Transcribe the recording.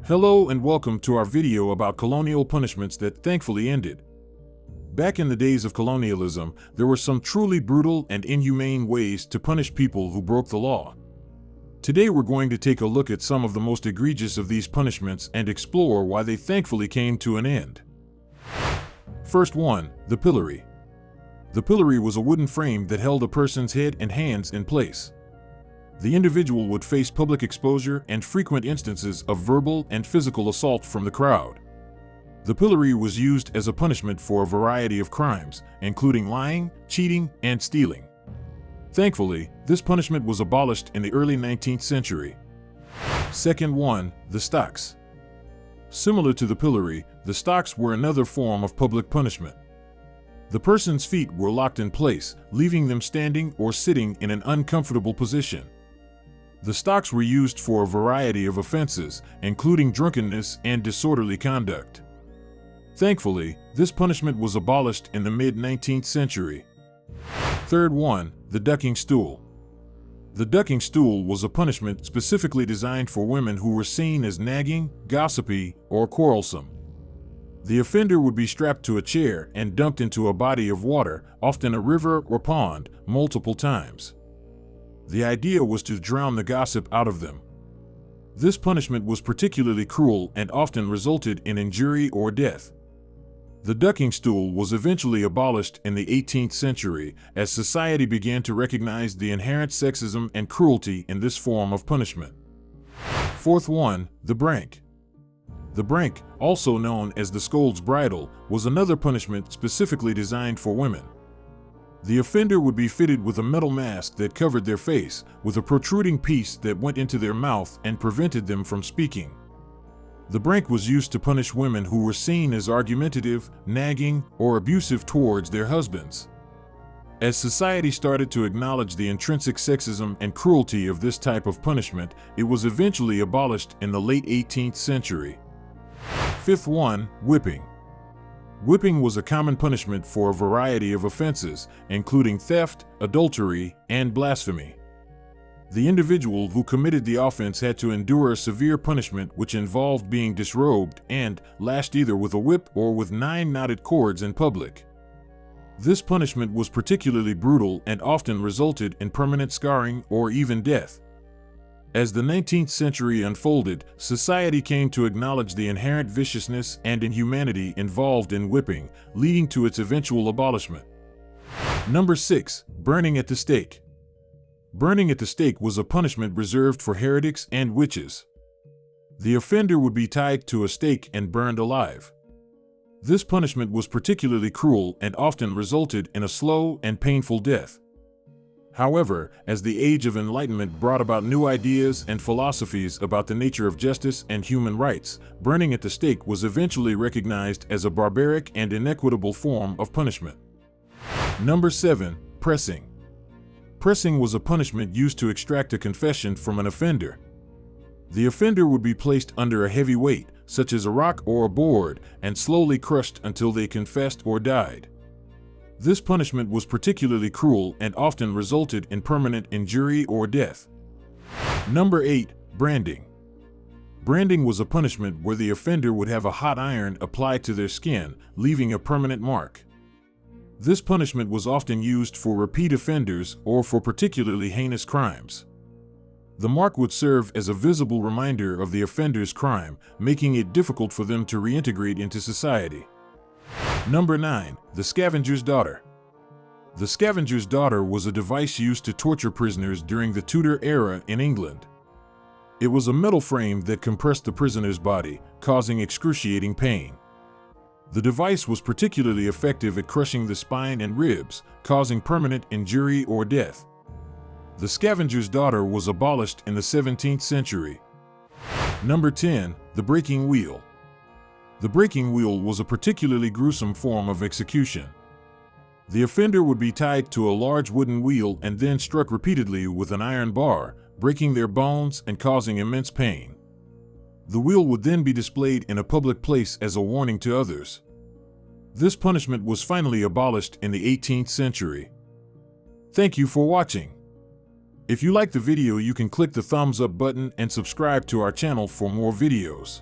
Hello and welcome to our video about colonial punishments that thankfully ended. Back in the days of colonialism, there were some truly brutal and inhumane ways to punish people who broke the law. Today we're going to take a look at some of the most egregious of these punishments and explore why they thankfully came to an end. First one, the pillory. The pillory was a wooden frame that held a person's head and hands in place. The individual would face public exposure and frequent instances of verbal and physical assault from the crowd. The pillory was used as a punishment for a variety of crimes, including lying, cheating, and stealing. Thankfully, this punishment was abolished in the early 19th century. Second one, the stocks. Similar to the pillory, the stocks were another form of public punishment. The person's feet were locked in place, leaving them standing or sitting in an uncomfortable position. The stocks were used for a variety of offenses, including drunkenness and disorderly conduct. Thankfully, this punishment was abolished in the mid-19th century. Third one, the ducking stool. The ducking stool was a punishment specifically designed for women who were seen as nagging, gossipy, or quarrelsome. The offender would be strapped to a chair and dumped into a body of water, often a river or pond, multiple times. The idea was to drown the gossip out of them. This punishment was particularly cruel and often resulted in injury or death. The ducking stool was eventually abolished in the 18th century as society began to recognize the inherent sexism and cruelty in this form of punishment. Fourth one, the brink. The brink, also known as the scold's bridle, was another punishment specifically designed for women. The offender would be fitted with a metal mask that covered their face, with a protruding piece that went into their mouth and prevented them from speaking. The brink was used to punish women who were seen as argumentative, nagging, or abusive towards their husbands. As society started to acknowledge the intrinsic sexism and cruelty of this type of punishment, it was eventually abolished in the late 18th century. Fifth one, whipping. Whipping was a common punishment for a variety of offenses, including theft, adultery, and blasphemy. The individual who committed the offense had to endure a severe punishment which involved being disrobed and lashed either with a whip or with 9 knotted cords in public. This punishment was particularly brutal and often resulted in permanent scarring or even death. As the 19th century unfolded, society came to acknowledge the inherent viciousness and inhumanity involved in whipping, leading to its eventual abolishment. Number 6, burning at the stake. Burning at the stake was a punishment reserved for heretics and witches. The offender would be tied to a stake and burned alive. This punishment was particularly cruel and often resulted in a slow and painful death. However, as the Age of Enlightenment brought about new ideas and philosophies about the nature of justice and human rights, burning at the stake was eventually recognized as a barbaric and inequitable form of punishment. Number 7, pressing. Pressing was a punishment used to extract a confession from an offender. The offender would be placed under a heavy weight, such as a rock or a board, and slowly crushed until they confessed or died. This punishment was particularly cruel and often resulted in permanent injury or death. Number 8, branding. Branding was a punishment where the offender would have a hot iron applied to their skin, leaving a permanent mark. This punishment was often used for repeat offenders or for particularly heinous crimes. The mark would serve as a visible reminder of the offender's crime, making it difficult for them to reintegrate into society. Number 9, the Scavengers Daughter. The Scavengers Daughter was a device used to torture prisoners during the Tudor era in England. It was a metal frame that compressed the prisoner's body, causing excruciating pain. The device was particularly effective at crushing the spine and ribs, causing permanent injury or death. The Scavenger's Daughter was abolished in the 17th century. Number 10, the breaking wheel. The breaking wheel was a particularly gruesome form of execution. The offender would be tied to a large wooden wheel and then struck repeatedly with an iron bar, breaking their bones and causing immense pain. The wheel would then be displayed in a public place as a warning to others. This punishment was finally abolished in the 18th century. Thank you for watching. If you liked the video, you can click the thumbs up button and subscribe to our channel for more videos.